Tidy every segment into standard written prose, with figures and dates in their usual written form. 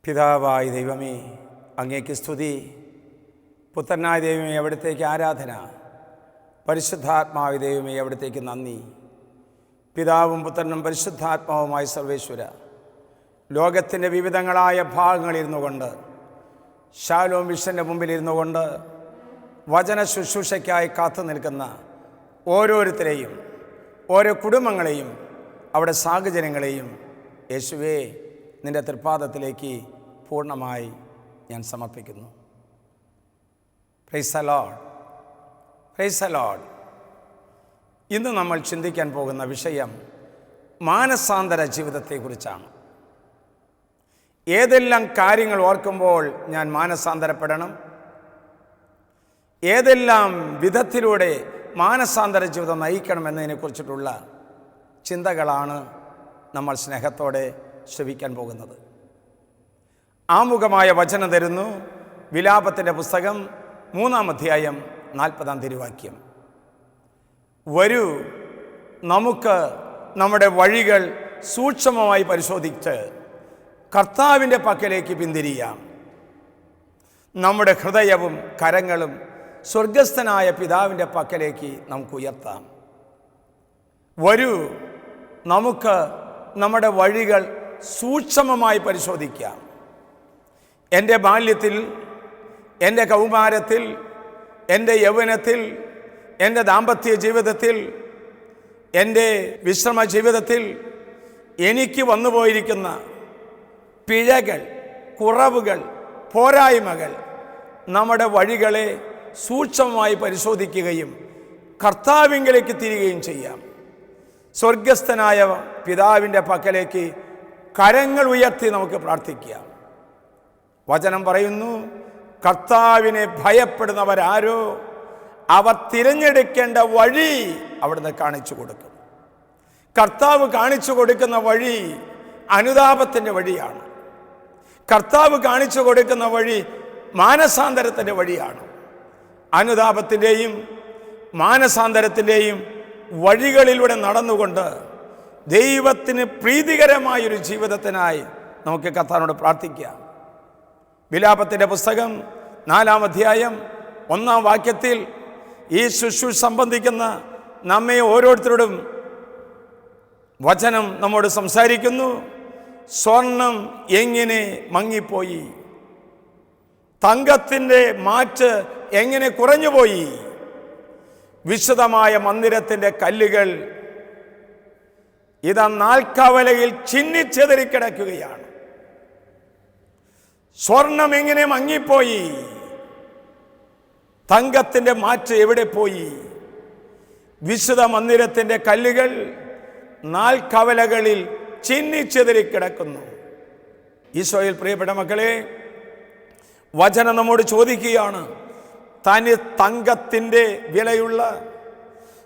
പിതാവായ ദൈവമേ, അങ്ങേക്ക് സ്തുതി. പുത്രനായ ദൈവമേ, അവിടത്തേക്ക് ആരാധന. പരിശുദ്ധാത്മാവായ ദൈവമേ, അവിടത്തേക്ക് നന്ദി. പിതാവും പുത്രനും പരിശുദ്ധാത്മാവുമായ സർവേശ്വര, ലോകത്തിൻ്റെ വിവിധങ്ങളായ ഭാഗങ്ങളിരുന്നു കൊണ്ട്, ശാലോം വിഷൻ്റെ മുമ്പിലിരുന്നു കൊണ്ട് വചന ശുശ്രൂഷയ്ക്കായി കാത്തു നിൽക്കുന്ന ഓരോരുത്തരെയും, ഓരോ കുടുംബങ്ങളെയും, അവിടെ സാഹചര്യങ്ങളെയും യേശുവേ നിൻ്റെ തൃപ്പാദത്തിലേക്ക് പൂർണ്ണമായി ഞാൻ സമർപ്പിക്കുന്നു. Praise the Lord, praise the Lord. ഇന്ന് നമ്മൾ ചിന്തിക്കാൻ പോകുന്ന വിഷയം മാനസാന്തര ജീവിതത്തെക്കുറിച്ചാണ്. ഏതെല്ലാം കാര്യങ്ങൾ ഓർക്കുമ്പോൾ ഞാൻ മാനസാന്തരപ്പെടണം, ഏതെല്ലാം വിധത്തിലൂടെ മാനസാന്തര ജീവിതം നയിക്കണമെന്നതിനെക്കുറിച്ചിട്ടുള്ള ചിന്തകളാണ് നമ്മൾ സ്നേഹത്തോടെ ശ്രവിക്കാൻ പോകുന്നത്. ആമുഖമായ വചനം തരുന്നു വിലാപത്തിൻ്റെ പുസ്തകം 3-ാം അധ്യായം 40-ാം തിരുവാക്യം. വരൂ, നമുക്ക് നമ്മുടെ വഴികൾ സൂക്ഷ്മമായി പരിശോധിച്ച് കർത്താവിൻ്റെ പക്കലേക്ക് പിന്തിരിയാം. നമ്മുടെ ഹൃദയവും കരങ്ങളും സ്വർഗസ്ഥനായ പിതാവിൻ്റെ പക്കലേക്ക് നമുക്ക് ഉയർത്താം. വരൂ, നമുക്ക് നമ്മുടെ വഴികൾ സൂക്ഷ്മമായി പരിശോധിക്കാം. എൻ്റെ ബാല്യത്തിൽ, എൻ്റെ കൗമാരത്തിൽ, എൻ്റെ യൗവനത്തിൽ, എൻ്റെ ദാമ്പത്യ ജീവിതത്തിൽ, എൻ്റെ വിശ്രമ ജീവിതത്തിൽ എനിക്ക് വന്നുപോയിരിക്കുന്ന പിഴകൾ, കുറവുകൾ, പോരായ്മകൾ, നമ്മുടെ വഴികളെ സൂക്ഷ്മമായി പരിശോധിക്കുകയും കർത്താവിങ്കലേക്ക് തിരികുകയും ചെയ്യാം. സ്വർഗസ്ഥനായ പിതാവിൻ്റെ പക്കലേക്ക് കരങ്ങൾ ഉയർത്തി നമുക്ക് പ്രാർത്ഥിക്കാം. വചനം പറയുന്നു, കർത്താവിനെ ഭയപ്പെടുന്നവരാരോ അവർ തിരഞ്ഞെടുക്കേണ്ട വഴി അവിടുന്ന് കാണിച്ചു കൊടുക്കും. കർത്താവ് കാണിച്ചു കൊടുക്കുന്ന വഴി അനുതാപത്തിൻ്റെ വഴിയാണ്. കർത്താവ് കാണിച്ചു കൊടുക്കുന്ന വഴി മാനസാന്തരത്തിൻ്റെ വഴിയാണ്. അനുതാപത്തിൻ്റെയും മാനസാന്തരത്തിൻ്റെയും വഴികളിലൂടെ നടന്നുകൊണ്ട് ദൈവത്തിന് പ്രീതികരമായൊരു ജീവിതത്തിനായി നമുക്ക് കർത്താവിനോട് പ്രാർത്ഥിക്കാം. വിലാപത്തിൻ്റെ പുസ്തകം 4-ാം അധ്യായം 1-ാം വാക്യത്തിൽ ഈ ശുശ്രൂഷ സംബന്ധിക്കുന്ന നമ്മെ ഓരോരുത്തരോടും വചനം നമ്മോട് സംസാരിക്കുന്നു. സ്വർണം എങ്ങനെ മങ്ങിപ്പോയി, തങ്കത്തിൻ്റെ മാറ്റ് എങ്ങനെ കുറഞ്ഞുപോയി, വിശുദ്ധമായ മന്ദിരത്തിൻ്റെ കല്ലുകൾ ഇതാ നാൽക്കവലയിൽ ചിന്നിച്ചെതറിക്കിടക്കുകയാണ്. സ്വർണം എങ്ങനെ മങ്ങിപ്പോയി, തങ്കത്തിൻ്റെ മാറ്റ് എവിടെ പോയി, വിശുദ്ധ മന്ദിരത്തിൻ്റെ കല്ലുകൾ നാൽക്കവലകളിൽ ചിന്നിച്ചെതറിക്കിടക്കുന്നു. ഈശോയിൽ പ്രിയപ്പെട്ട മക്കളെ, വചനം നമ്മോട് ചോദിക്കുകയാണ്, തനി തങ്കത്തിൻ്റെ വിലയുള്ള,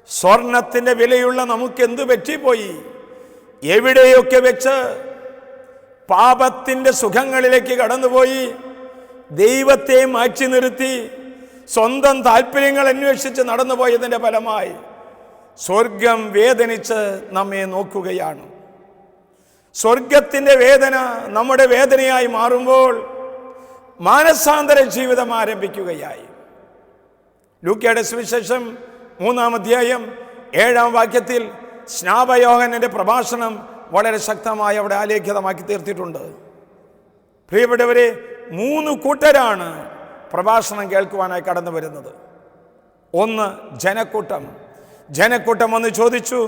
സ്വർണത്തിൻ്റെ വിലയുള്ള നമുക്ക് എന്തു പറ്റിപ്പോയി? എവിടെയൊക്കെ വെച്ച് പാപത്തിൻ്റെ സുഖങ്ങളിലേക്ക് കടന്നുപോയി ദൈവത്തെ മാറ്റി നിർത്തി സ്വന്തം താല്പര്യങ്ങൾ അന്വേഷിച്ച് നടന്നുപോയതിൻ്റെ ഫലമായി സ്വർഗം വേദനിച്ച് നമ്മെ നോക്കുകയാണ്. സ്വർഗത്തിൻ്റെ വേദന നമ്മുടെ വേദനയായി മാറുമ്പോൾ മാനസാന്തര ജീവിതം ആരംഭിക്കുകയായി. ലൂക്കയുടെ സുവിശേഷം 3-ാം അധ്യായം 7-ാം വാക്യത്തിൽ സ്നാപയോഹന്നന്റെ പ്രഭാഷണം വളരെ ശക്തമായി അവിടെ ആലേഖിതമാക്കി തീർത്തിട്ടുണ്ട്. പ്രിയപ്പെട്ടവരെ, 3 കൂട്ടരാണ് പ്രഭാഷണം കേൾക്കുവാനായി കടന്നു വരുന്നത്. ഒന്ന് ജനക്കൂട്ടം. ജനക്കൂട്ടം വന്ന് ചോദിച്ചു,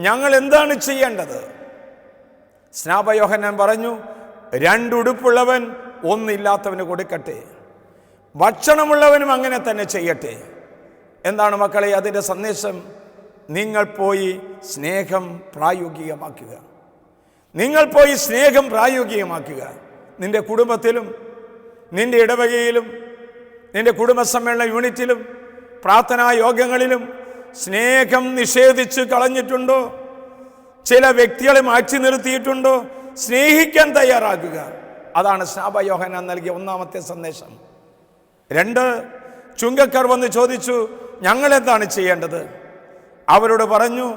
ഞങ്ങൾ എന്താണ് ചെയ്യേണ്ടത്? സ്നാപയോഹന്നാൻ പറഞ്ഞു, 2 ഉടുപ്പുള്ളവൻ 1 ഇല്ലാത്തവന് കൊടുക്കട്ടെ, ഭക്ഷണമുള്ളവനും അങ്ങനെ തന്നെ ചെയ്യട്ടെ. എന്താണ് മക്കളെ അതിൻ്റെ സന്ദേശം? നിങ്ങൾ പോയി സ്നേഹം പ്രായോഗികമാക്കുക. നിങ്ങൾ പോയി സ്നേഹം പ്രായോഗികമാക്കുക. നിന്റെ കുടുംബത്തിലും, നിന്റെ ഇടവകയിലും, നിന്റെ കുടുംബസമ്മേളന യൂണിറ്റിലും, പ്രാർത്ഥനാ യോഗങ്ങളിലും സ്നേഹം നിഷേധിച്ച് കളഞ്ഞിട്ടുണ്ടോ? ചില വ്യക്തികളെ മാറ്റി നിർത്തിയിട്ടുണ്ടോ? സ്നേഹിക്കാൻ തയ്യാറാക്കുക. അതാണ് സ്നാപയോഹന്നാൻ നൽകിയ 1-ാമത്തെ സന്ദേശം. 2, ചുങ്കക്കാർ വന്ന് ചോദിച്ചു, ഞങ്ങൾ എന്താണ് ചെയ്യേണ്ടത്? അവരോട് പറഞ്ഞു,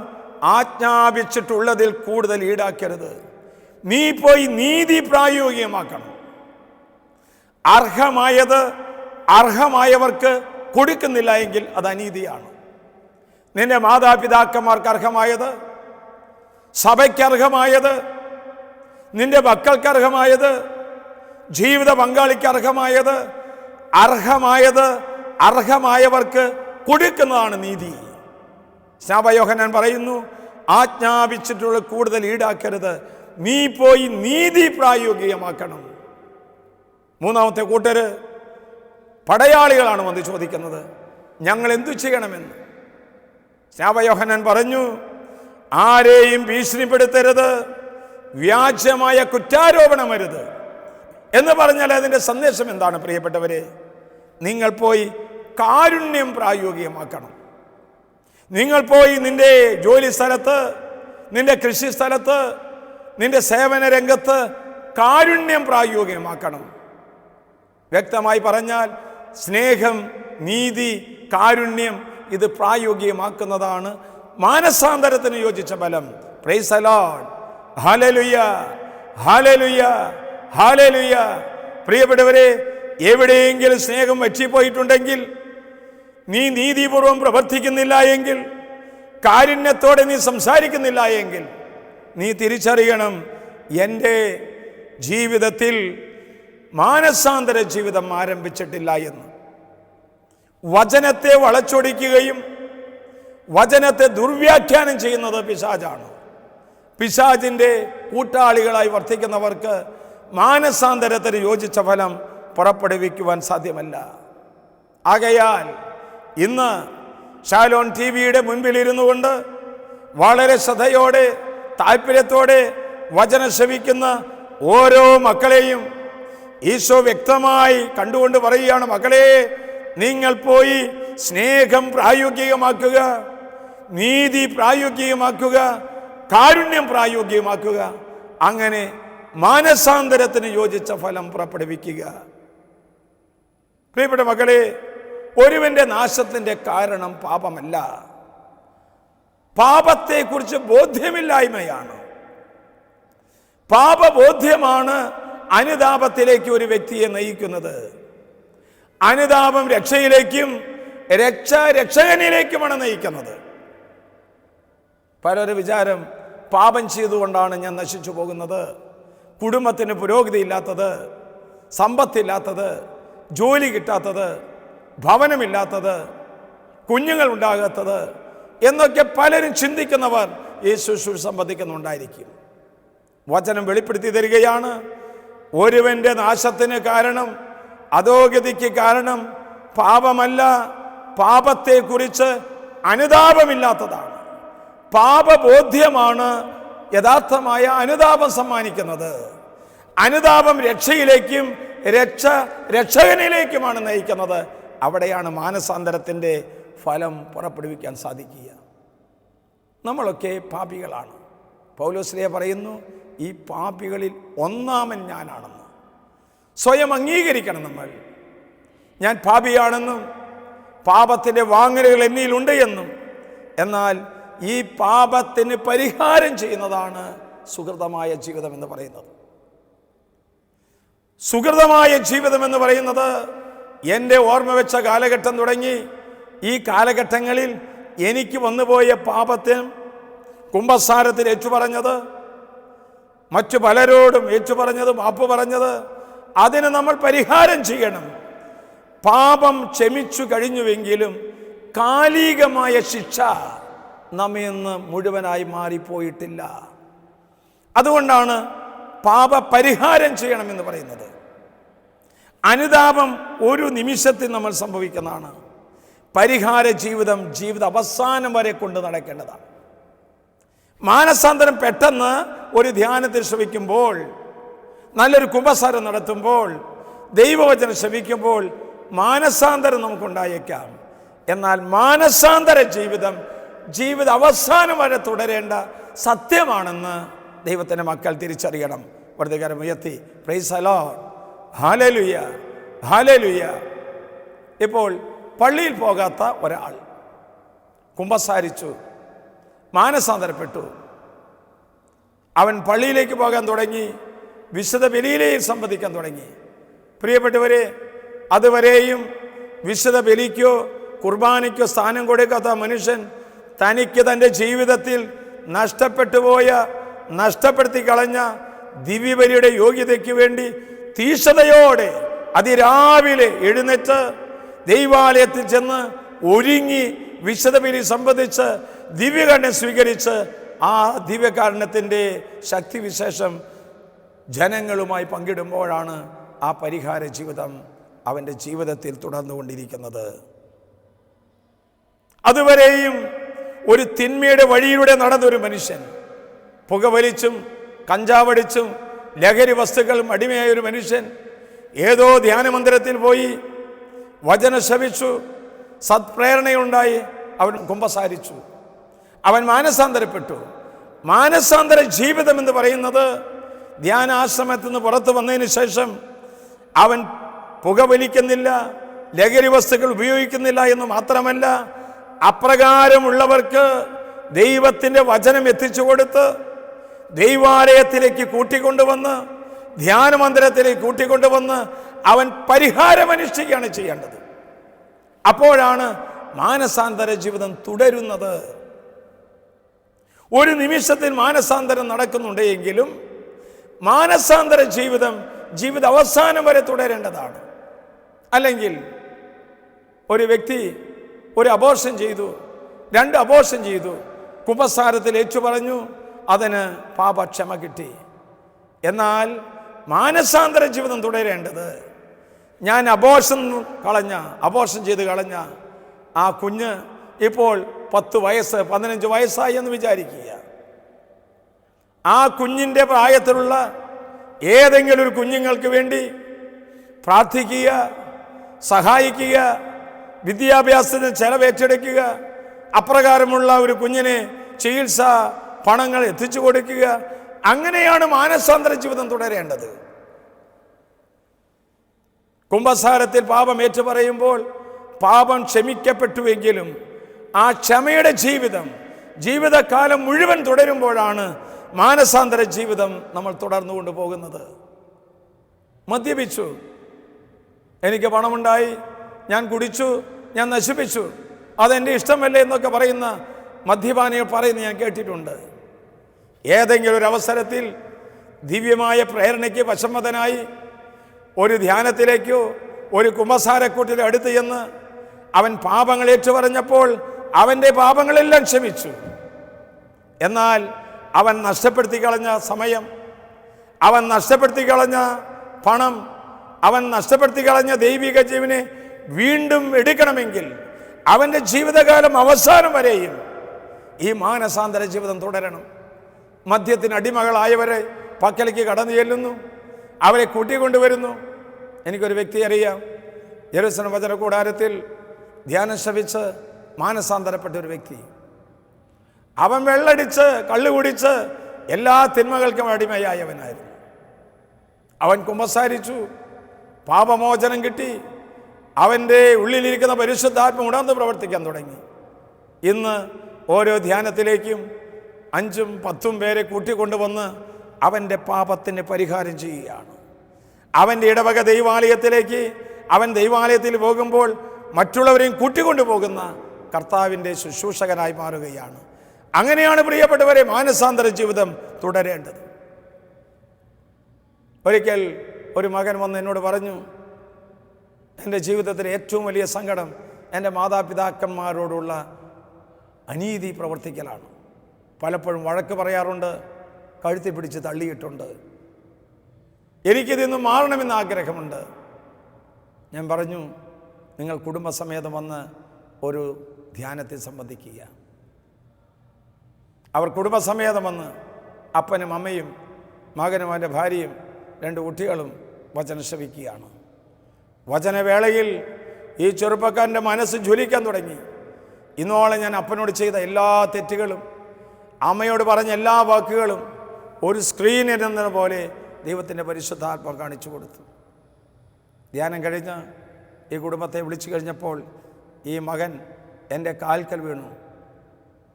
ആജ്ഞാപിച്ചിട്ടുള്ളതിൽ കൂടുതൽ ഈടാക്കരുത്. നീ പോയി നീതി പ്രായോഗികമാക്കണം. അർഹമായത് അർഹമായവർക്ക് കൊടുക്കുന്നില്ല എങ്കിൽ അത് അനീതിയാണ്. നിന്റെ മാതാപിതാക്കന്മാർക്ക് അർഹമായത്, സഭയ്ക്ക് അർഹമായത്, നിന്റെ മക്കൾക്ക് അർഹമായത്, ജീവിത പങ്കാളിക്ക് അർഹമായത്, അർഹമായവർക്ക് കൊടുക്കുന്നതാണ് നീതി. സ്നാപയോഹന്നാൻ പറയുന്നു, ആജ്ഞാപിച്ചിട്ടുള്ള കൂടുതൽ ഈടാക്കരുത്, നീ പോയി നീതി പ്രായോഗികമാക്കണം. മൂന്നാമത്തെ കൂട്ടര് പടയാളികളാണ് വന്ന് ചോദിക്കുന്നത്, ഞങ്ങൾ എന്തു ചെയ്യണമെന്ന്. സ്നാപയോഹന്നാൻ പറഞ്ഞു, ആരെയും ഭീഷണിപ്പെടുത്തരുത്, വ്യാജമായ കുറ്റാരോപണമരുത് എന്ന് പറഞ്ഞാൽ അതിൻ്റെ സന്ദേശം എന്താണ് പ്രിയപ്പെട്ടവരെ? നിങ്ങൾ പോയി കാരുണ്യം പ്രായോഗികമാക്കണം. നിങ്ങൾ പോയി നിന്റെ ജോലി സ്ഥലത്ത്, നിന്റെ കൃഷി സ്ഥലത്ത്, നിന്റെ സേവന രംഗത്ത് കാരുണ്യം പ്രായോഗികമാക്കണം. വ്യക്തമായി പറഞ്ഞാൽ സ്നേഹം, നീതി, കാരുണ്യം ഇത് പ്രായോഗികമാക്കുന്നതാണ് മാനസാന്തരത്തിന് യോജിച്ച ഫലം. Praise the Lord. Hallelujah, hallelujah, hallelujah. പ്രിയപ്പെട്ടവരെ, എവിടെയെങ്കിലും സ്നേഹം വറ്റിപ്പോയിട്ടുണ്ടെങ്കിൽ, നീ നീതിപൂർവം പ്രവർത്തിക്കുന്നില്ല എങ്കിൽ, കാരുണ്യത്തോടെ നീ സംസാരിക്കുന്നില്ല എങ്കിൽ, നീ തിരിച്ചറിയണം, എൻ്റെ ജീവിതത്തിൽ മാനസാന്തര ജീവിതം ആരംഭിച്ചിട്ടില്ല എന്ന്. വചനത്തെ വളച്ചൊടിക്കുകയും വചനത്തെ ദുർവ്യാഖ്യാനം ചെയ്യുന്നത് പിശാചാണ്. പിശാചിൻ്റെ കൂട്ടാളികളായി വർത്തിക്കുന്നവർക്ക് മാനസാന്തരത്തിന് യോജിച്ച ഫലം പുറപ്പെടുവിക്കുവാൻ സാധ്യമല്ല. ആകയാൽ ഇന്ന് ഷാലോൺ TV-യുടെ മുൻപിലിരുന്നു കൊണ്ട് വളരെ ശ്രദ്ധയോടെ താല്പര്യത്തോടെ വചനം ശ്രവിക്കുന്ന ഓരോ മക്കളെയും ഈശോ വ്യക്തമായി കണ്ടുകൊണ്ട് പറയുകയാണ്, മക്കളെ, നിങ്ങൾ പോയി സ്നേഹം പ്രായോഗികമാക്കുക, നീതി പ്രായോഗികമാക്കുക, കാരുണ്യം പ്രായോഗികമാക്കുക. അങ്ങനെ മാനസാന്തരത്തിന് യോജിച്ച ഫലം പുറപ്പെടുവിക്കുക. പ്രിയപ്പെട്ട മക്കളെ, ഒരുവന്റെ നാശത്തിന്റെ കാരണം പാപമല്ല, പാപത്തെക്കുറിച്ച് ബോധ്യമില്ലായ്മയാണ്. പാപബോധ്യമാണ് അനുതാപത്തിലേക്ക് ഒരു വ്യക്തിയെ നയിക്കുന്നത്. അനുതാപം രക്ഷയിലേക്കും രക്ഷകനിലേക്കുമാണ് നയിക്കുന്നത്. പലരും വിചാരം, പാപം ചെയ്തുകൊണ്ടാണ് ഞാൻ നശിച്ചു പോകുന്നത്, കുടുംബത്തിന് പുരോഗതി ഇല്ലാത്തത്, സമ്പത്തില്ലാത്തത്, ജോലി കിട്ടാത്തത്, ഭവനമില്ലാത്തത്, കുഞ്ഞുങ്ങൾ ഉണ്ടാകാത്തത് എന്നൊക്കെ പലരും ചിന്തിക്കുന്നവർ യേശു സംബന്ധിക്കുന്നുണ്ടായിരിക്കും. വചനം വെളിപ്പെടുത്തി തരികയാണ്, ഒരുവന്റെ നാശത്തിന് കാരണം, അധോഗതിക്ക് കാരണം പാപമല്ല, പാപത്തെക്കുറിച്ച് അനുതാപമില്ലാത്തതാണ്. പാപബോധ്യമാണ് യഥാർത്ഥമായ അനുതാപം സമ്മാനിക്കുന്നത്. അനുതാപം രക്ഷയിലേക്കും രക്ഷകനിലേക്കുമാണ് നയിക്കുന്നത്. അവിടെയാണ് മാനസാന്തരത്തിൻ്റെ ഫലം പുറപ്പെടുവിക്കാൻ സാധിക്കുക. നമ്മളൊക്കെ പാപികളാണ്. പൗലോസ്ലീഹ പറയുന്നു, ഈ പാപികളിൽ ഒന്നാമൻ ഞാനാണെന്ന്. സ്വയം അംഗീകരിക്കണം നമ്മൾ. ഞാൻ പാപിയാണെന്നും പാപത്തിൻ്റെ വാങ്ങലുകൾ എന്നിലുണ്ട് എന്നും. എന്നാൽ ഈ പാപത്തിന് പരിഹാരം ചെയ്യുന്നതാണ് സുഹൃതമായ ജീവിതം എന്ന് പറയുന്നത്. സുഹൃതമായ ജീവിതം എന്ന് പറയുന്നത് എൻ്റെ ഓർമ്മ വെച്ച കാലഘട്ടം തുടങ്ങി ഈ കാലഘട്ടങ്ങളിൽ എനിക്ക് വന്നുപോയ പാപത്തിന് കുമ്പസാരത്തിൽ ഏറ്റുപറഞ്ഞത്, മറ്റു പലരോടും ഏറ്റുപറഞ്ഞത്, മാപ്പ് പറഞ്ഞത്, അതിന് നമ്മൾ പരിഹാരം ചെയ്യണം. പാപം ക്ഷമിച്ചു കഴിഞ്ഞുവെങ്കിലും കാലികമായ ശിക്ഷ നമ്മിൽ നിന്ന് മുഴുവനായി മാറിപ്പോയിട്ടില്ല. അതുകൊണ്ടാണ് പാപ പരിഹാരം ചെയ്യണമെന്ന് പറയുന്നത്. അനുതാപം ഒരു നിമിഷത്തിൽ നമ്മൾ സംഭവിക്കുന്നതാണ്. പരിഹാര ജീവിതം ജീവിത അവസാനം വരെ കൊണ്ട് നടക്കേണ്ടതാണ്. മാനസാന്തരം പെട്ടെന്ന് ഒരു ധ്യാനത്തിൽ ശ്രവിക്കുമ്പോൾ, നല്ലൊരു കുമ്പസാരം നടത്തുമ്പോൾ, ദൈവവചനം ശ്രവിക്കുമ്പോൾ മാനസാന്തരം നമുക്കുണ്ടായേക്കാം. എന്നാൽ മാനസാന്തര ജീവിതം ജീവിത അവസാനം വരെ തുടരേണ്ട സത്യമാണെന്ന് ദൈവത്തിൻ്റെ മക്കൾ തിരിച്ചറിയണം. വെറുതെ കരം ഉയർത്തി praise the Lord, hallelujah, hallelujah. ഇപ്പോൾ പള്ളിയിൽ പോകാത്ത ഒരാൾ കുമ്പസാരിച്ചു, മാനസാന്തരപ്പെട്ടു. അവൻ പള്ളിയിലേക്ക് പോകാൻ തുടങ്ങി, വിശുദ്ധ ബലിയിലേക്ക് സംബന്ധിക്കാൻ തുടങ്ങി. പ്രിയപ്പെട്ടവരെ, അതുവരെയും വിശുദ്ധ ബലിക്കോ കുർബാനയ്ക്കോ സ്ഥാനം കൊടുക്കാത്ത മനുഷ്യൻ തനിക്ക് തൻ്റെ ജീവിതത്തിൽ നഷ്ടപ്പെടുത്തി കളഞ്ഞ ദിവ്യബലിയുടെ യോഗ്യതയ്ക്ക് വേണ്ടി തീഷ്ണതയോടെ അതിരാവിലെ എഴുന്നേറ്റ് ദൈവാലയത്തിൽ ചെന്ന് ഒരുങ്ങി വിശുദ്ധ ബലി സംബന്ധിച്ച് ദിവ്യകാരുണ്യം സ്വീകരിച്ച് ആ ദിവ്യകാരുണ്യത്തിൻ്റെ ശക്തിവിശേഷം ജനങ്ങളുമായി പങ്കിടുമ്പോഴാണ് ആ പരിഹാര ജീവിതം അവൻ്റെ ജീവിതത്തിൽ തുടർന്നുകൊണ്ടിരിക്കുന്നത്. അതുവരെയും ഒരു തിന്മയുടെ വഴിയിലൂടെ നടന്നൊരു മനുഷ്യൻ, പുകവലിച്ചും കഞ്ചാവടിച്ചും ലഹരി വസ്തുക്കളും അടിമയായ ഒരു മനുഷ്യൻ ഏതോ ധ്യാനമന്ദിരത്തിൽ പോയി വചനം ശ്രവിച്ചു, സത്പ്രേരണയുണ്ടായി, അവൻ കുമ്പസാരിച്ചു, അവൻ മാനസാന്തരപ്പെട്ടു. മാനസാന്തര ജീവിതം എന്ന് പറയുന്നത് ധ്യാനാശ്രമത്തിൽ നിന്ന് പുറത്തു വന്നതിന് ശേഷം അവൻ പുകവലിക്കുന്നില്ല, ലഹരി വസ്തുക്കൾ ഉപയോഗിക്കുന്നില്ല എന്ന് മാത്രമല്ല, അപ്രകാരമുള്ളവർക്ക് ദൈവത്തിൻ്റെ വചനം എത്തിച്ചു കൊടുത്ത് ദൈവാലയത്തിലേക്ക് കൂട്ടിക്കൊണ്ടുവന്ന് ധ്യാനമന്ദിരത്തിലേക്ക് കൂട്ടിക്കൊണ്ടുവന്ന് അവൻ പരിഹാരം അനുഷ്ഠിക്കുകയാണ് ചെയ്യേണ്ടത്. അപ്പോഴാണ് മാനസാന്തര ജീവിതം തുടരുന്നത്. ഒരു നിമിഷത്തിൽ മാനസാന്തരം നടക്കുന്നുണ്ട് എങ്കിലും മാനസാന്തര ജീവിത അവസാനം വരെ തുടരേണ്ടതാണ്. അല്ലെങ്കിൽ ഒരു വ്യക്തി ഒരു അബോർഷൻ ചെയ്തു, 2 അബോർഷൻ ചെയ്തു, കുമ്പസാരത്തിൽ ഏറ്റുപറഞ്ഞു, അതിന് പാപക്ഷമ കിട്ടി. എന്നാൽ മാനസാന്തര ജീവിതം തുടരേണ്ടത്, ഞാൻ അബോർഷൻ ചെയ്ത് കളഞ്ഞ ആ കുഞ്ഞ് ഇപ്പോൾ 10 വയസ്സ് 15 വയസ്സായി എന്ന് വിചാരിക്കുക. ആ കുഞ്ഞിൻ്റെ പ്രായത്തിലുള്ള ഏതെങ്കിലും ഒരു കുഞ്ഞുങ്ങൾക്ക് വേണ്ടി പ്രാർത്ഥിക്കുക, സഹായിക്കുക, വിദ്യാഭ്യാസത്തിന് ചെലവേറ്റെടുക്കുക, അപ്രകാരമുള്ള ഒരു കുഞ്ഞിനെ ചികിത്സ പണങ്ങൾ എത്തിച്ചു കൊടുക്കുക. അങ്ങനെയാണ് മാനസാന്തര ജീവിതം തുടരേണ്ടത്. കുമ്പസാരത്തിൽ പാപം ഏറ്റുപറയുമ്പോൾ പാപം ക്ഷമിക്കപ്പെട്ടുവെങ്കിലും ആ ക്ഷമയുടെ ജീവിതകാലം മുഴുവൻ തുടരുമ്പോഴാണ് മാനസാന്തര ജീവിതം നമ്മൾ തുടർന്നു കൊണ്ടുപോകുന്നത്. മദ്യപിച്ചു, എനിക്ക് പണമുണ്ടായി, ഞാൻ കുടിച്ചു, ഞാൻ നശിപ്പിച്ചു, അതെൻ്റെ ഇഷ്ടമല്ലേ എന്നൊക്കെ പറയുന്ന മദ്യപാനികൾ പറയുന്നത് ഞാൻ കേട്ടിട്ടുണ്ട്. ഏതെങ്കിലും ഒരു അവസരത്തിൽ ദിവ്യമായ പ്രേരണയ്ക്ക് വശംവദനായി ഒരു ധ്യാനത്തിലേക്കോ ഒരു കുമ്പസാരക്കൂട്ടിലോ അടുത്ത് ചെന്ന് അവൻ പാപങ്ങൾ ഏറ്റുപറഞ്ഞപ്പോൾ അവൻ്റെ പാപങ്ങളെല്ലാം ക്ഷമിച്ചു. എന്നാൽ അവൻ നഷ്ടപ്പെടുത്തി കളഞ്ഞ സമയം, അവൻ നഷ്ടപ്പെടുത്തി കളഞ്ഞ പണം, അവൻ നഷ്ടപ്പെടുത്തി കളഞ്ഞ ദൈവിക ജീവനെ വീണ്ടും എടുക്കണമെങ്കിൽ അവൻ്റെ ജീവിതകാലം അവസാനം വരെയും ഈ മാനസാന്തര ജീവിതം തുടരണം. മദ്യത്തിന് അടിമകളായവരെ പക്കലേക്ക് കടന്നു ചെല്ലുന്നു, അവരെ കൂട്ടിക്കൊണ്ടുവരുന്നു. എനിക്കൊരു വ്യക്തി അറിയാം, ജെറുസലേം വചന കൂടാരത്തിൽ ധ്യാനം ശ്രവിച്ച് മാനസാന്തരപ്പെട്ട ഒരു വ്യക്തി. അവൻ വെള്ളടിച്ച് കള്ളു കുടിച്ച് എല്ലാ തിന്മകൾക്കും അടിമയായവനായിരുന്നു. അവൻ കുമ്പസാരിച്ചു, പാപമോചനം കിട്ടി, അവൻ്റെ ഉള്ളിലിരിക്കുന്ന പരിശുദ്ധാത്മ ഉണർന്ന് പ്രവർത്തിക്കാൻ തുടങ്ങി. ഇന്ന് ഓരോ ധ്യാനത്തിലേക്കും 5ഉം 10ഉം പേരെ കൂട്ടിക്കൊണ്ടുവന്ന് അവൻ്റെ പാപത്തിന് പരിഹാരം ചെയ്യുകയാണ്. അവൻ്റെ ഇടവക ദൈവാലയത്തിലേക്ക് അവൻ ദൈവാലയത്തിൽ പോകുമ്പോൾ മറ്റുള്ളവരെയും കൂട്ടിക്കൊണ്ടു പോകുന്ന കർത്താവിൻ്റെ ശുശ്രൂഷകനായി മാറുകയാണ്. അങ്ങനെയാണ് പ്രിയപ്പെട്ടവരെ മാനസാന്തര ജീവിതം തുടരേണ്ടത്. ഒരിക്കൽ ഒരു മകൻ വന്ന് എന്നോട് പറഞ്ഞു, എൻ്റെ ജീവിതത്തിലെ ഏറ്റവും വലിയ സങ്കടം എൻ്റെ മാതാപിതാക്കന്മാരോടുള്ള അനീതി പ്രവർത്തിക്കലാണ്. പലപ്പോഴും വഴക്ക് പറയാറുണ്ട്, കഴുത്തി പിടിച്ച് തള്ളിയിട്ടുണ്ട്. എനിക്കിതിൽ നിന്ന് മാറണമെന്ന് ആഗ്രഹമുണ്ട്. ഞാൻ പറഞ്ഞു, നിങ്ങൾ കുടുംബസമേതം വന്ന് ഒരു ധ്യാനത്തിൽ സംബന്ധിക്കുക. അവർ കുടുംബസമേതം വന്ന് അപ്പനും അമ്മയും മകനും അവൻ്റെ ഭാര്യയും 2 കുട്ടികളും വചനം ശ്രവിക്കുകയാണ്. വചനവേളയിൽ ഈ ചെറുപ്പക്കാരൻ്റെ മനസ്സ് ജ്വലിക്കാൻ തുടങ്ങി. ഇന്നോളം ഞാൻ അപ്പനോട് ചെയ്ത എല്ലാ തെറ്റുകളും, അമ്മയോട് പറഞ്ഞ എല്ലാ വാക്കുകളും ഒരു സ്ക്രീനിൽ എന്ന പോലെ ദൈവത്തിൻ്റെ പരിശുദ്ധാത്മ കാണിച്ചു കൊടുത്തു. ധ്യാനം കഴിഞ്ഞ് ഈ കുടുംബത്തെ വിളിച്ചു കഴിഞ്ഞപ്പോൾ ഈ മകൻ എൻ്റെ കാൽക്കൽ വീണു.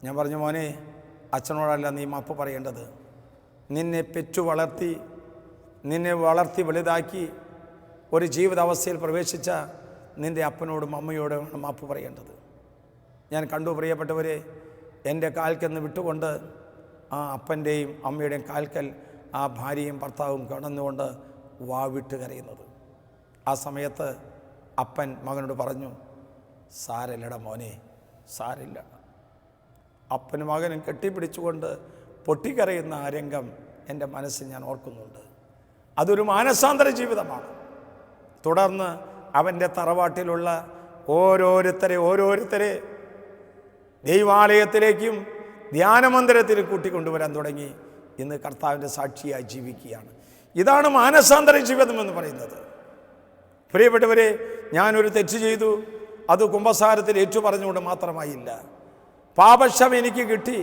ഞാൻ പറഞ്ഞു, മോനെ, അച്ഛനോടല്ല നീ മാപ്പ് പറയേണ്ടത്. നിന്നെ പെറ്റു വളർത്തി, നിന്നെ വളർത്തി വലുതാക്കി ഒരു ജീവിതാവസ്ഥയിൽ പ്രവേശിച്ച നിൻ്റെ അപ്പനോടും അമ്മയോടും മാപ്പ് പറയേണ്ടത്. ഞാൻ കണ്ടു പ്രിയപ്പെട്ടവരെ, എൻ്റെ കാൽക്കെന്ന് വിട്ടുകൊണ്ട് ആ അപ്പൻ്റെയും അമ്മയുടെയും കാൽക്കൽ ആ ഭാര്യയും ഭർത്താവും കിടന്നുകൊണ്ട് വാവിട്ട് കരയുന്നത്. ആ സമയത്ത് അപ്പൻ മകനോട് പറഞ്ഞു, സാരമില്ലടാ മോനെ, സാരില്ല. അപ്പനും മകനും കെട്ടിപ്പിടിച്ചുകൊണ്ട് പൊട്ടിക്കരയുന്ന ആ രംഗം എൻ്റെ മനസ്സിൽ ഞാൻ ഓർക്കുന്നുണ്ട്. അതൊരു മാനസാന്തര ജീവിതമാണ്. തുടർന്ന് അവൻ്റെ തറവാട്ടിലുള്ള ഓരോരുത്തരെ ദൈവാലയത്തിലേക്കും ധ്യാനമന്ദിരത്തിൽ കൂട്ടിക്കൊണ്ടുവരാൻ തുടങ്ങി. ഇന്ന് കർത്താവിൻ്റെ സാക്ഷിയായി ജീവിക്കുകയാണ്. ഇതാണ് മാനസാന്തര ജീവിതം എന്ന് പറയുന്നത്. പ്രിയപ്പെട്ടവരെ, ഞാനൊരു തെറ്റ് ചെയ്തു, അത് കുമ്പസാരത്തിൽ ഏറ്റു പറഞ്ഞുകൊണ്ട് മാത്രമായില്ല. പാപക്ഷമ എനിക്ക് കിട്ടി,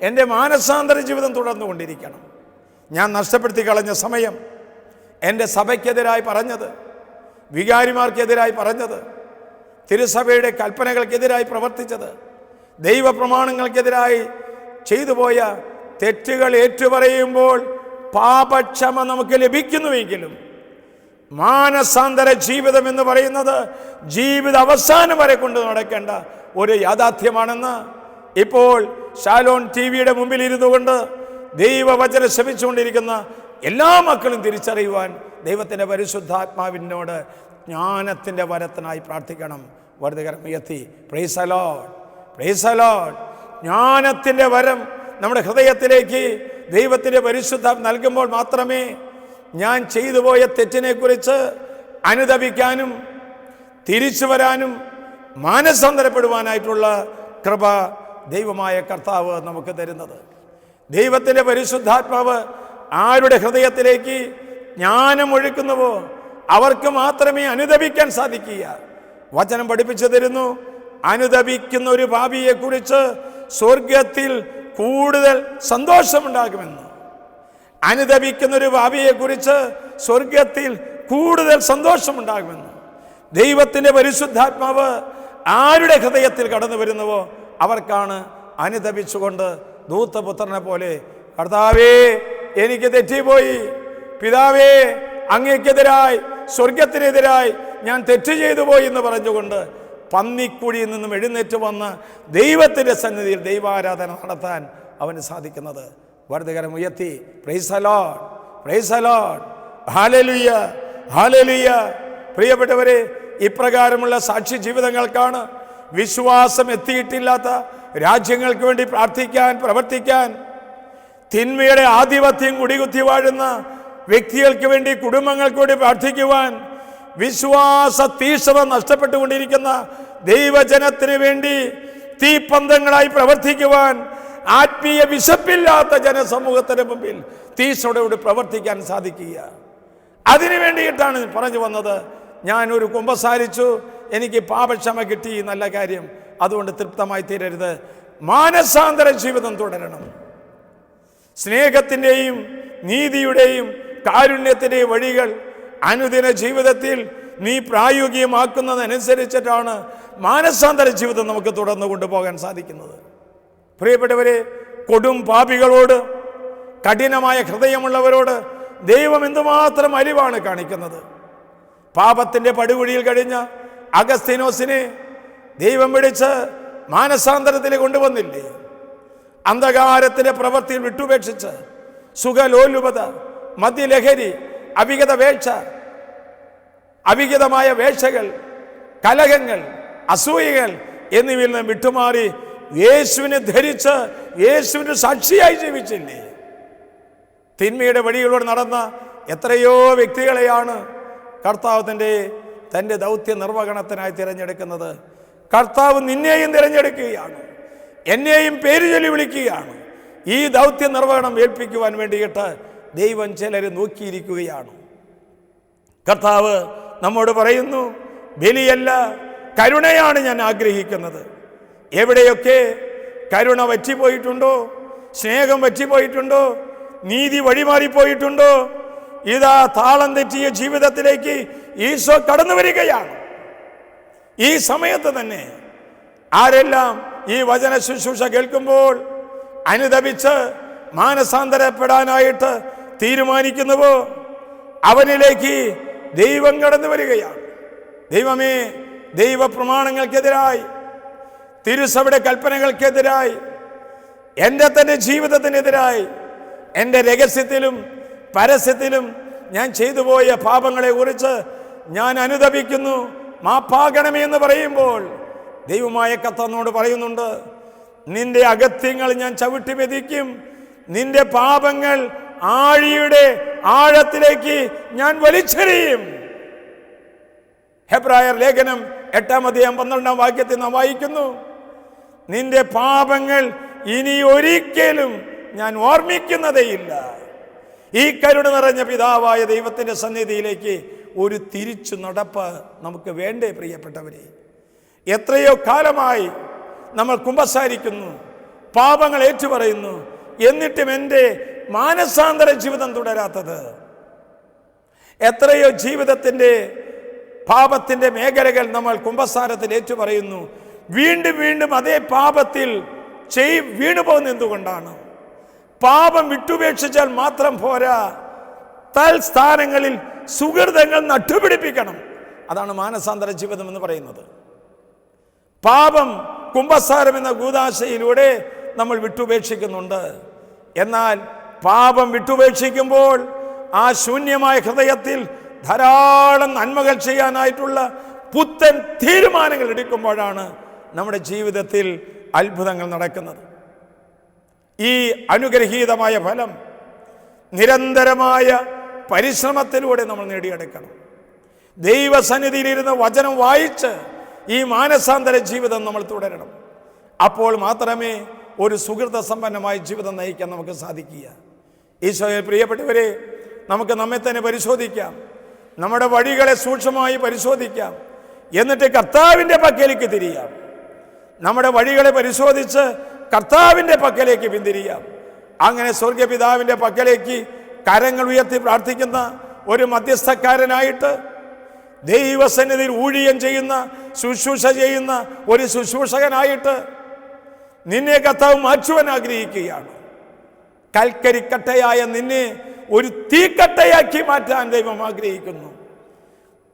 എൻ്റെ മാനസാന്തര ജീവിതം തുടർന്നുകൊണ്ടിരിക്കണം. ഞാൻ നഷ്ടപ്പെടുത്തി കളഞ്ഞ സമയം, എൻ്റെ സഭയ്ക്കെതിരായി പറഞ്ഞത്, വികാരിമാർക്കെതിരായി പറഞ്ഞത്, തിരുസഭയുടെ കൽപ്പനകൾക്കെതിരായി പ്രവർത്തിച്ചത്, ദൈവപ്രമാണങ്ങൾക്കെതിരായി ചെയ്തു പോയ തെറ്റുകൾ ഏറ്റുപറയുമ്പോൾ പാപക്ഷമ നമുക്ക് ലഭിക്കുന്നുവെങ്കിലും മാനസാന്തര ജീവിതം എന്ന് പറയുന്നത് ജീവിത അവസാനം വരെ കൊണ്ട് നടക്കേണ്ട ഒരു യാഥാർത്ഥ്യമാണെന്ന് ഇപ്പോൾ ഷാലോൺ TV-യുടെ മുമ്പിൽ ഇരുന്നു കൊണ്ട് ദൈവവചനം ശ്രമിച്ചുകൊണ്ടിരിക്കുന്ന എല്ലാ മക്കളും തിരിച്ചറിയുവാൻ ദൈവത്തിൻ്റെ പരിശുദ്ധാത്മാവിനോട് ജ്ഞാനത്തിൻ്റെ വരത്തിനായി പ്രാർത്ഥിക്കണം. വെറുതെ ഉയർത്തി praise the Lord, praise the Lord. ജ്ഞാനത്തിൻ്റെ വരം നമ്മുടെ ഹൃദയത്തിലേക്ക് ദൈവത്തിൻ്റെ പരിശുദ്ധം നൽകുമ്പോൾ മാത്രമേ ഞാൻ ചെയ്തു പോയ തെറ്റിനെക്കുറിച്ച് അനുതപിക്കാനും തിരിച്ചു വരാനും മാനസാന്തരപ്പെടുവാനായിട്ടുള്ള കൃപ ദൈവമായ കർത്താവ് നമുക്ക് തരുന്നത്. ദൈവത്തിൻ്റെ പരിശുദ്ധാത്മാവ് ആരുടെ ഹൃദയത്തിലേക്ക് ജ്ഞാനം ഒഴുക്കുന്നുവോ അവർക്ക് മാത്രമേ അനുതപിക്കാൻ സാധിക്കുക. വചനം പഠിപ്പിച്ചു തരുന്നു, അനുതപിക്കുന്ന ഒരു പാപിയെക്കുറിച്ച് സ്വർഗത്തിൽ കൂടുതൽ സന്തോഷമുണ്ടാകുമെന്ന്. അനുതപിക്കുന്ന ഒരു പാപിയെക്കുറിച്ച് സ്വർഗത്തിൽ കൂടുതൽ സന്തോഷമുണ്ടാകുമെന്ന്. ദൈവത്തിൻ്റെ പരിശുദ്ധാത്മാവ് ആരുടെ ഹൃദയത്തിൽ കടന്നു വരുന്നുവോ അവർക്കാണ് അനുതപിച്ചുകൊണ്ട് ദൂതപുത്രനെ പോലെ, കർത്താവേ എനിക്ക് തെറ്റിപ്പോയി, പിതാവേ അങ്ങേക്കെതിരായി സ്വർഗത്തിനെതിരായി ഞാൻ തെറ്റ് ചെയ്തു പോയി എന്ന് പറഞ്ഞുകൊണ്ട് പന്നിക്കുഴിയിൽ നിന്നും എഴുന്നേറ്റ് വന്ന് ദൈവത്തിൻ്റെ സന്നിധിയിൽ ദൈവാരാധന നടത്താൻ അവന് സാധിക്കുന്നത്. വലതുകരം ഉയർത്തി praise the Lord, praise the Lord, hallelujah, hallelujah. പ്രിയപ്പെട്ടവരെ, ഇപ്രകാരമുള്ള സാക്ഷി ജീവിതങ്ങൾക്കാണ് വിശ്വാസം എത്തിയിട്ടില്ലാത്ത രാജ്യങ്ങൾക്ക് വേണ്ടി പ്രാർത്ഥിക്കാൻ, പ്രവർത്തിക്കാൻ, തിന്മയുടെ ആധിപത്യം കുടികുത്തി വാഴുന്ന വ്യക്തികൾക്ക് വേണ്ടി, കുടുംബങ്ങൾക്ക് വേണ്ടി പ്രാർത്ഥിക്കുവാൻ, വിശ്വാസ തീഷ്ണത നഷ്ടപ്പെട്ടുകൊണ്ടിരിക്കുന്ന ദൈവജനത്തിന് വേണ്ടി തീപ്പന്തങ്ങളായി പ്രവർത്തിക്കുവാൻ, ആത്മീയ വിശപ്പില്ലാത്ത ജനസമൂഹത്തിന് മുമ്പിൽ തീഷ്ണതയോട് പ്രവർത്തിക്കാൻ സാധിക്കുക. അതിനു വേണ്ടിയിട്ടാണ് പറഞ്ഞു വന്നത്. ഞാനൊരു കുമ്പസാരിച്ചു, എനിക്ക് പാപക്ഷമ കിട്ടി, നല്ല കാര്യം. അതുകൊണ്ട് തൃപ്തമായി തീരരുത്. മാനസാന്തര ജീവിതം തുടരണം. സ്നേഹത്തിൻ്റെയും നീതിയുടെയും കാരുണ്യത്തിൻ്റെയും വഴികൾ അനുദിന ജീവിതത്തിൽ നീ പ്രായോഗികമാക്കുന്നതനുസരിച്ചിട്ടാണ് മാനസാന്തര ജീവിതം നമുക്ക് തുടർന്നു കൊണ്ടുപോകാൻ സാധിക്കുന്നത്. പ്രിയപ്പെട്ടവരെ, കൊടും പാപികളോട്, കഠിനമായ ഹൃദയമുള്ളവരോട് ദൈവം എന്തുമാത്രം അലിവാണ് കാണിക്കുന്നത്. പാപത്തിൻ്റെ പടുകുഴിയിൽ കഴിഞ്ഞ അഗസ്തീനോസിനെ ദൈവം വിളിച്ച് മാനസാന്തരത്തിൽ കൊണ്ടുവന്നില്ലേ? അന്ധകാരത്തിൻ്റെ പ്രവൃത്തിയിൽ വിട്ടുപേക്ഷിച്ച് സുഖലോലുപത, മദ്യലഹരി, അവിഹിതമായ വേഴ്ചകൾ, കലഹങ്ങൾ, അസൂയകൾ എന്നിവയിൽ നിന്ന് വിട്ടുമാറി യേശുവിനെ ധരിച്ച് യേശുവിൻ്റെ സാക്ഷിയായി ജീവിച്ചില്ലേ? തിന്മയുടെ വഴികളോട് നടന്ന എത്രയോ വ്യക്തികളെയാണ് കർത്താവ് തൻ്റെ ദൗത്യ നിർവഹണത്തിനായി തിരഞ്ഞെടുക്കുന്നത്. കർത്താവ് നിന്നെയും തിരഞ്ഞെടുക്കുകയാണ്, എന്നെയും പേര് ചൊല്ലി വിളിക്കുകയാണ്. ഈ ദൗത്യ നിർവഹണം ഏൽപ്പിക്കുവാൻ വേണ്ടിയിട്ട് ദൈവം ചിലരെ നോക്കിയിരിക്കുകയാണ്. കർത്താവ് നമ്മോട് പറയുന്നു, ബലിയല്ല കരുണയാണ് ഞാൻ ആഗ്രഹിക്കുന്നത്. എവിടെയൊക്കെ കരുണ വറ്റിപ്പോയിട്ടുണ്ടോ, സ്നേഹം വറ്റിപ്പോയിട്ടുണ്ടോ, നീതി വഴിമാറിപ്പോയിട്ടുണ്ടോ, ഇതാ താളം തെറ്റിയ ജീവിതത്തിലേക്ക് ഈശോ കടന്നു വരികയാണ്. ഈ സമയത്ത് തന്നെ ആരെല്ലാം ഈ വചന ശുശ്രൂഷ കേൾക്കുമ്പോൾ അനുതപിച്ച് മാനസാന്തരപ്പെടാനായിട്ട് തീരുമാനിക്കുന്നുവോ അവനിലേക്ക് ദൈവം കടന്നു വരികയാണ്. ദൈവമേ, ദൈവ പ്രമാണങ്ങൾക്കെതിരായി, തിരുസഭയുടെ കൽപ്പനകൾക്കെതിരായി, എൻ്റെ തന്നെ ജീവിതത്തിനെതിരായി, എൻ്റെ രഹസ്യത്തിലും പരസ്യത്തിലും ഞാൻ ചെയ്തു പോയ പാപങ്ങളെ കുറിച്ച് ഞാൻ അനുതപിക്കുന്നു, മാപ്പാകണമേ എന്ന് പറയുമ്പോൾ ദൈവമായ കർത്താവിനോട് പറയുന്നുണ്ട്, നിന്റെ അകത്യങ്ങൾ ഞാൻ ചവിട്ടി മെതിക്കും, നിന്റെ പാപങ്ങൾ ആഴിയുടെ ആഴത്തിലേക്ക് ഞാൻ വലിച്ചെറിയും. ഹെബ്രായർ ലേഖനം 8:12 നാം വായിക്കുന്നു, നിന്റെ പാപങ്ങൾ ഇനി ഒരിക്കലും ഞാൻ ഓർമ്മിക്കുന്നതേയില്ല. ഈ കരുണ നിറഞ്ഞ പിതാവായ ദൈവത്തിൻ്റെ സന്നിധിയിലേക്ക് ഒരു തിരിച്ചു നടപ്പ് നമുക്ക് വേണ്ടേ പ്രിയപ്പെട്ടവരെ? എത്രയോ കാലമായി നമ്മൾ കുമ്പസാരിക്കുന്നു, പാപങ്ങൾ ഏറ്റുപറയുന്നു, എന്നിട്ടും എൻ്റെ മാനസാന്തര ജീവിതം തുടരാത്തത്? എത്രയോ ജീവിതത്തിൻ്റെ പാപത്തിൻ്റെ മേഖലകൾ നമ്മൾ കുമ്പസാരത്തിൽ ഏറ്റുപറയുന്നു, വീണ്ടും വീണ്ടും അതേ പാപത്തിൽ വീണുപോകുന്ന എന്തുകൊണ്ടാണ്? പാപം വിട്ടുപേക്ഷിച്ചാൽ മാത്രം പോരാ, തൽസ്ഥാനങ്ങളിൽ സുഹൃതങ്ങൾ നട്ടുപിടിപ്പിക്കണം. അതാണ് മാനസാന്തര ജീവിതം എന്ന് പറയുന്നത്. പാപം കുമ്പസാരം എന്ന കൂദാശയിലൂടെ നമ്മൾ വിട്ടുപേക്ഷിക്കുന്നുണ്ട്. എന്നാൽ പാപം വിട്ടുപേക്ഷിക്കുമ്പോൾ ആ ശൂന്യമായ ഹൃദയത്തിൽ ധാരാളം നന്മകൾ ചെയ്യാനായിട്ടുള്ള പുത്തൻ തീരുമാനങ്ങൾ എടുക്കുമ്പോഴാണ് നമ്മുടെ ജീവിതത്തിൽ അത്ഭുതങ്ങൾ നടക്കുന്നത്. ഈ അനുഗ്രഹീതമായ ഫലം നിരന്തരമായ പരിശ്രമത്തിലൂടെ നമ്മൾ നേടിയെടുക്കണം. ദൈവസന്നിധിയിലിരുന്ന് വചനം വായിച്ച് ഈ മാനസാന്തര ജീവിതം നമ്മൾ തുടരണം. അപ്പോൾ മാത്രമേ ഒരു സുഹൃത സമ്പന്നമായ ജീവിതം നയിക്കാൻ നമുക്ക് സാധിക്കുക. ഈശോയെ പ്രിയപ്പെട്ടവരെ, നമുക്ക് നമ്മെ തന്നെ പരിശോധിക്കാം, നമ്മുടെ വഴികളെ സൂക്ഷ്മമായി പരിശോധിക്കാം, എന്നിട്ട് കർത്താവിൻ്റെ പക്കലേക്ക് തിരിയാം. നമ്മുടെ വഴികളെ പരിശോധിച്ച് കർത്താവിൻ്റെ പക്കലേക്ക് പിന്തിരിയാം. അങ്ങനെ സ്വർഗപിതാവിൻ്റെ പക്കലേക്ക് കരങ്ങൾ ഉയർത്തി പ്രാർത്ഥിക്കുന്ന ഒരു മധ്യസ്ഥക്കാരനായിട്ട്, ദൈവസന്നിധിയിൽ ഊഴിയം ചെയ്യുന്ന, ശുശ്രൂഷ ചെയ്യുന്ന ഒരു ശുശ്രൂഷകനായിട്ട് നിന്നെ കർത്താവ് മാറ്റുവാൻ ആഗ്രഹിക്കുകയാണ്. കൽക്കരിക്കട്ടയായ നിന്നെ ഒരു തീക്കട്ടയാക്കി മാറ്റാൻ ദൈവം ആഗ്രഹിക്കുന്നു.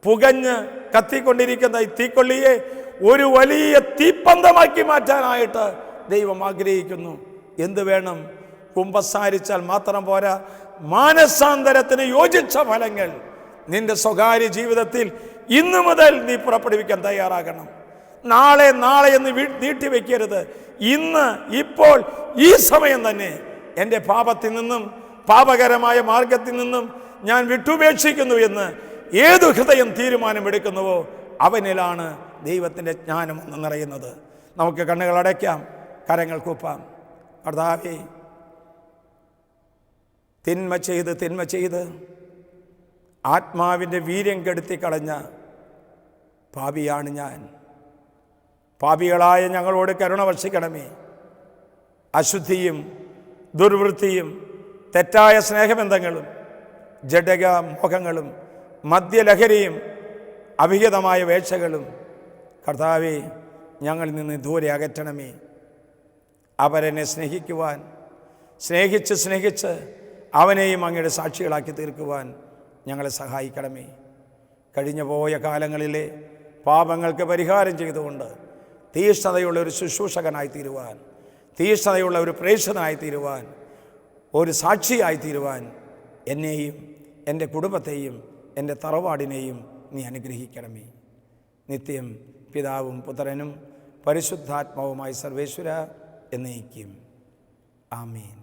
പുകഞ്ഞ് കത്തിക്കൊണ്ടിരിക്കുന്ന ഈ തീക്കൊള്ളിയെ ഒരു വലിയ തീപ്പന്തമാക്കി മാറ്റാനായിട്ട് ദൈവം ആഗ്രഹിക്കുന്നു. എന്ത് വേണം? കുമ്പസാരിച്ചാൽ മാത്രം പോരാ, മാനസാന്തരത്തിന് യോജിച്ച ഫലങ്ങൾ നിന്റെ സ്വകാര്യ ജീവിതത്തിൽ ഇന്നു മുതൽ നീ പുറപ്പെടുവിക്കാൻ തയ്യാറാകണം. നാളെ നാളെ എന്ന് നീട്ടിവെക്കരുത്. ഇന്ന്, ഇപ്പോൾ, ഈ സമയം തന്നെ എൻ്റെ പാപത്തിൽ നിന്നും പാപകരമായ മാർഗത്തിൽ നിന്നും ഞാൻ വിട്ടുപേക്ഷിക്കുന്നു എന്ന് ഏതു ഹൃദയം തീരുമാനമെടുക്കുന്നുവോ അവനിലാണ് ദൈവത്തിൻ്റെ ജ്ഞാനം എന്ന് നിറയുന്നത്. നമുക്ക് കണ്ണുകൾ അടയ്ക്കാം, കരങ്ങൾ കൂപ്പാം. കർത്താവേ, തിന്മ ചെയ്ത് ആത്മാവിൻ്റെ വീര്യം കെടുത്തിക്കളഞ്ഞ പാപിയാണ് ഞാൻ. പാപികളായ ഞങ്ങളോട് കരുണ വർഷിക്കണമേ. അശുദ്ധിയും ദുർവൃത്തിയും തെറ്റായ സ്നേഹബന്ധങ്ങളും ജഡക മോഹങ്ങളും മദ്യലഹരിയും അഭിഹിതമായ വേഴ്ചകളും കർത്താവേ ഞങ്ങളിൽ നിന്ന് ദൂരെ അകറ്റണമേ. അവരെന്നെ സ്നേഹിക്കുവാൻ, സ്നേഹിച്ച് അവനെയും അങ്ങയുടെ സാക്ഷികളാക്കി തീർക്കുവാൻ ഞങ്ങളെ സഹായിക്കണമേ. കഴിഞ്ഞു പോയ കാലങ്ങളിലെ പാപങ്ങൾക്ക് പരിഹാരം ചെയ്തുകൊണ്ട് തീഷ്ണതയുള്ള ഒരു ശുശ്രൂഷകനായി തീരുവാൻ, തീഷ്ണതയുള്ള ഒരു പ്രേക്ഷകനായി തീരുവാൻ, ഒരു സാക്ഷിയായി തീരുവാൻ എന്നെയും എൻ്റെ കുടുംബത്തെയും എൻ്റെ തറവാടിനെയും നീ അനുഗ്രഹിക്കണമേ. നിത്യം പിതാവും പുത്രനും പരിശുദ്ധാത്മാവുമായി സർവേശ്വര എന്നേക്കും. ആമേൻ.